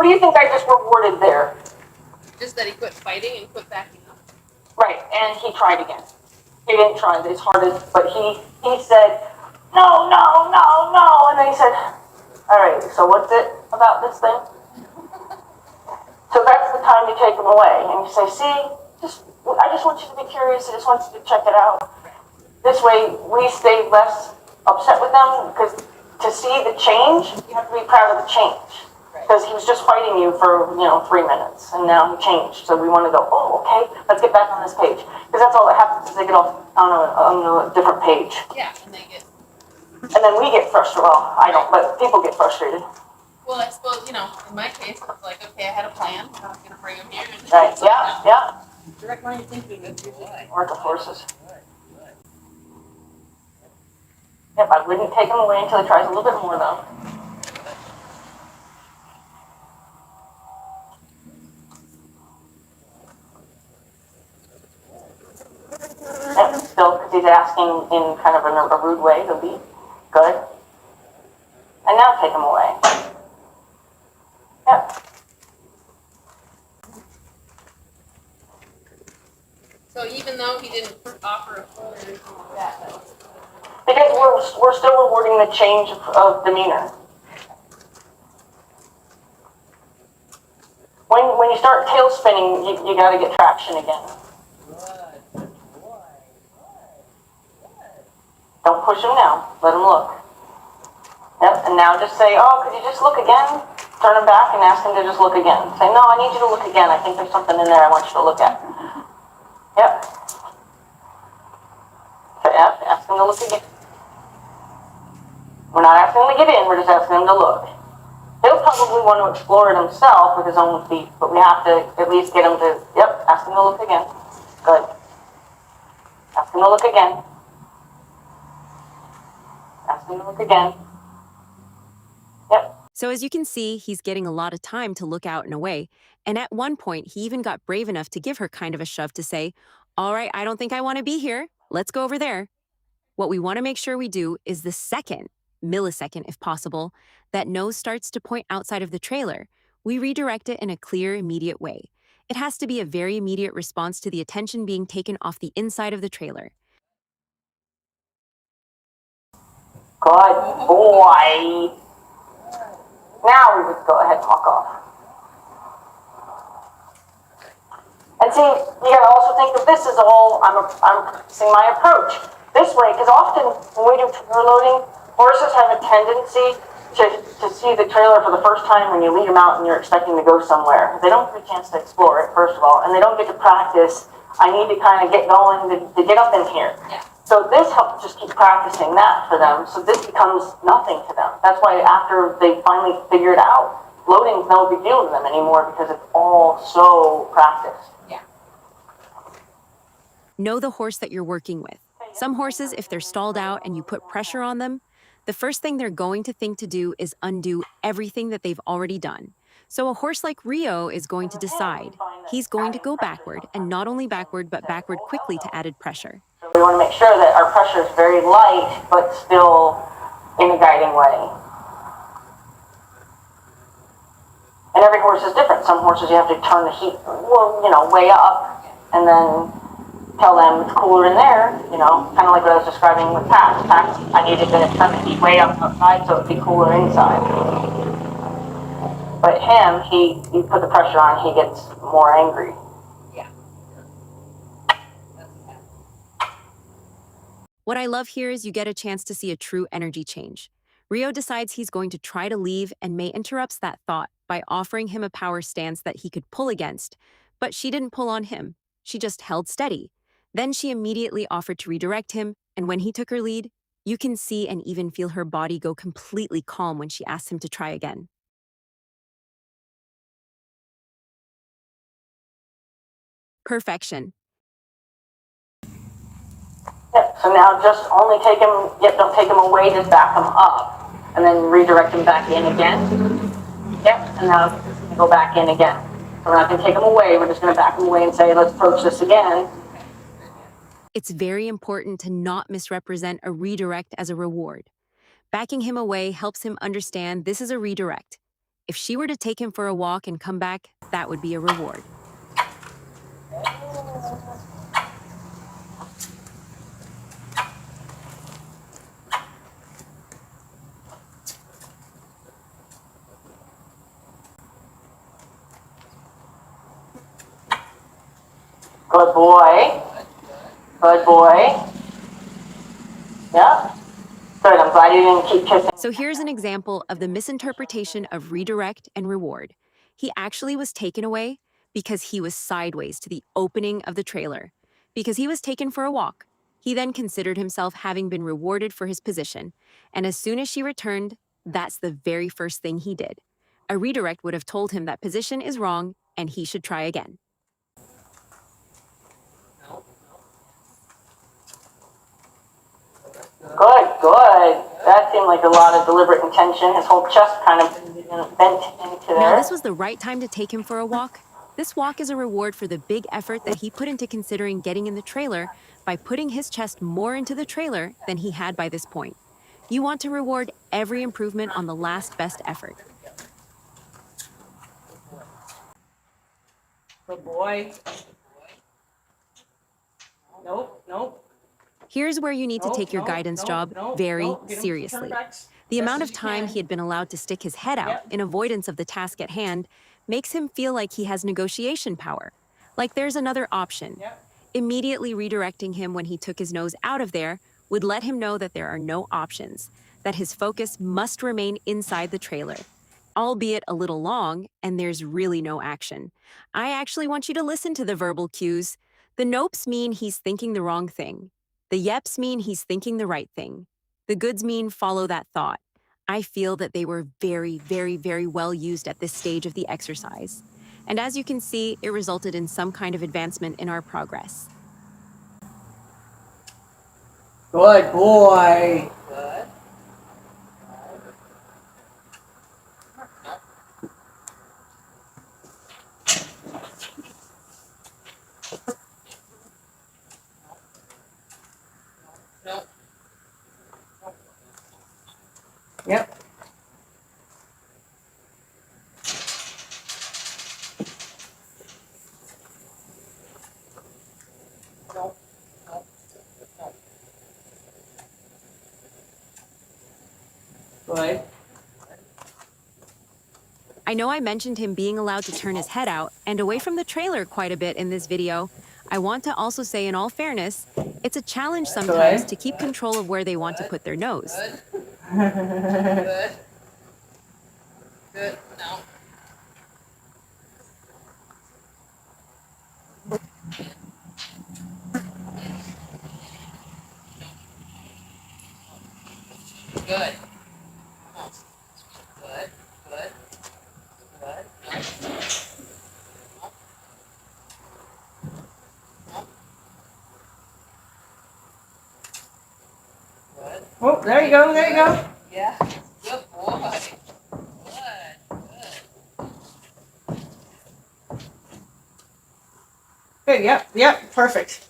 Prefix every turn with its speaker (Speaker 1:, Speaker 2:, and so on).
Speaker 1: do you think I just rewarded there?
Speaker 2: Just that he quit fighting and quit backing up.
Speaker 1: Right, and he tried again. He didn't try as hard as, but he said, no, no, no, no, and then he said, all right, so what's it about this thing? So that's the time you take him away, and you say, see, I just want you to be curious, I just want you to check it out. This way, we stay less upset with them, because to see the change, you have to be proud of the change. Because he was just fighting you for, 3 minutes, and now he changed. So we want to go, oh, okay, let's get back on this page. Because that's all that happens is they get off on a different page.
Speaker 2: Yeah, and they get...
Speaker 1: And then we get frustrated. Well, I don't, but people get frustrated.
Speaker 2: Well, I suppose, in my case, it's like, okay, I had a plan. I was going to bring him here. And
Speaker 1: right, yeah.
Speaker 3: Direct line of thinking, that's usually
Speaker 1: Or the forces. Yep, I wouldn't take him away until he tries a little bit more, though. Yep, still, because he's asking in kind of a rude way to leave. Good. And now take him away. Yep.
Speaker 2: So even though he didn't offer a phone or anything like that,
Speaker 1: because we're still rewarding the change of demeanor. When you start tail spinning, you got to get traction again. Don't push him now. Let him look. Yep, and now just say, oh, could you just look again? Turn him back and ask him to just look again. Say, no, I need you to look again. I think there's something in there I want you to look at. Yep. So, yep, ask him to look again. We're not asking him to get in, we're just asking him to look. He'll probably want to explore it himself with his own feet, but we have to at least get him to, yep, ask him to look again. Good. Ask him to look again. Ask him to look again. Yep.
Speaker 4: So as you can see, he's getting a lot of time to look out and away. And at one point, he even got brave enough to give her kind of a shove to say, all right, I don't think I want to be here. Let's go over there. What we want to make sure we do is the second, millisecond if possible, that nose starts to point outside of the trailer, we redirect it in a clear, immediate way. It has to be a very immediate response to the attention being taken off the inside of the trailer.
Speaker 1: Good boy. Now we would go ahead and walk off. And see, you gotta also think that this is all, I'm practicing my approach. This way, because often when we do trailer loading, horses have a tendency to see the trailer for the first time when you lead them out and you're expecting to go somewhere. They don't get a chance to explore it, first of all, and they don't get to practice, I need to kind of get going to get up in here.
Speaker 2: Yeah.
Speaker 1: So this helps just keep practicing that for them, so this becomes nothing to them. That's why after they finally figure it out, loading's no big deal to them anymore because it's all so practiced.
Speaker 2: Yeah.
Speaker 4: Know the horse that you're working with. Some horses, if they're stalled out and you put pressure on them, the first thing they're going to think to do is undo everything that they've already done. So a horse like Rio is going to decide. He's going to go backward, and not only backward, but backward quickly to added pressure.
Speaker 1: So we want to make sure that our pressure is very light, but still in a guiding way. And every horse is different. Some horses you have to turn the heat, way up, and then tell them it's cooler in there, kind of like what I was describing with Pat. Pat, I needed to turn the heat way up outside so it'd be cooler inside. But him, you put the pressure on, he gets more angry.
Speaker 2: Yeah.
Speaker 4: What I love here is you get a chance to see a true energy change. Rio decides he's going to try to leave and May interrupts that thought by offering him a power stance that he could pull against, but she didn't pull on him. She just held steady. Then she immediately offered to redirect him, and when he took her lead, you can see and even feel her body go completely calm when she asked him to try again. Perfection.
Speaker 1: Yep, so now just only take him, don't take him away, just back him up, and then redirect him back in again. Yep, and now go back in again. So we're not going to take him away, we're just going to back him away and say, let's approach this again.
Speaker 4: It's very important to not misrepresent a redirect as a reward. Backing him away helps him understand this is a redirect. If she were to take him for a walk and come back, that would be a reward.
Speaker 1: Good boy. Good boy. Yeah. Good, I'm glad you didn't keep kissing.
Speaker 4: So here's an example of the misinterpretation of redirect and reward. He actually was taken away because he was sideways to the opening of the trailer, because he was taken for a walk. He then considered himself having been rewarded for his position, and as soon as she returned, that's the very first thing he did. A redirect would have told him that position is wrong and he should try again.
Speaker 1: Good, good. That seemed like a lot of deliberate intention. His whole chest kind of bent into there.
Speaker 4: Now, this was the right time to take him for a walk. This walk is a reward for the big effort that he put into considering getting in the trailer by putting his chest more into the trailer than he had by this point. You want to reward every improvement on the last best effort.
Speaker 3: Good boy. Nope, nope.
Speaker 4: Here's where you need to take your guidance job very seriously. The amount of time he had been allowed to stick his head out in avoidance of the task at hand makes him feel like he has negotiation power, like there's another option. Immediately redirecting him when he took his nose out of there would let him know that there are no options, that his focus must remain inside the trailer, albeit a little long, and there's really no action. I actually want you to listen to the verbal cues. The nopes mean he's thinking the wrong thing. The yeps mean he's thinking the right thing. The goods mean follow that thought. I feel that they were very, very, very well used at this stage of the exercise. And as you can see, it resulted in some kind of advancement in our progress.
Speaker 3: Good boy.
Speaker 2: Good. No.
Speaker 3: Yep.
Speaker 2: No. No. No.
Speaker 3: Good.
Speaker 4: I know I mentioned him being allowed to turn his head out and away from the trailer quite a bit in this video. I want to also say, in all fairness, it's a challenge sometimes to keep control of where they want to put their nose.
Speaker 2: Good. Good. Good. No. Good. Good. Good. Good. No. Good.
Speaker 3: Oh, there you go, there you go.
Speaker 2: Yeah. Good boy. Good. Good.
Speaker 3: Good, yep, yep, perfect.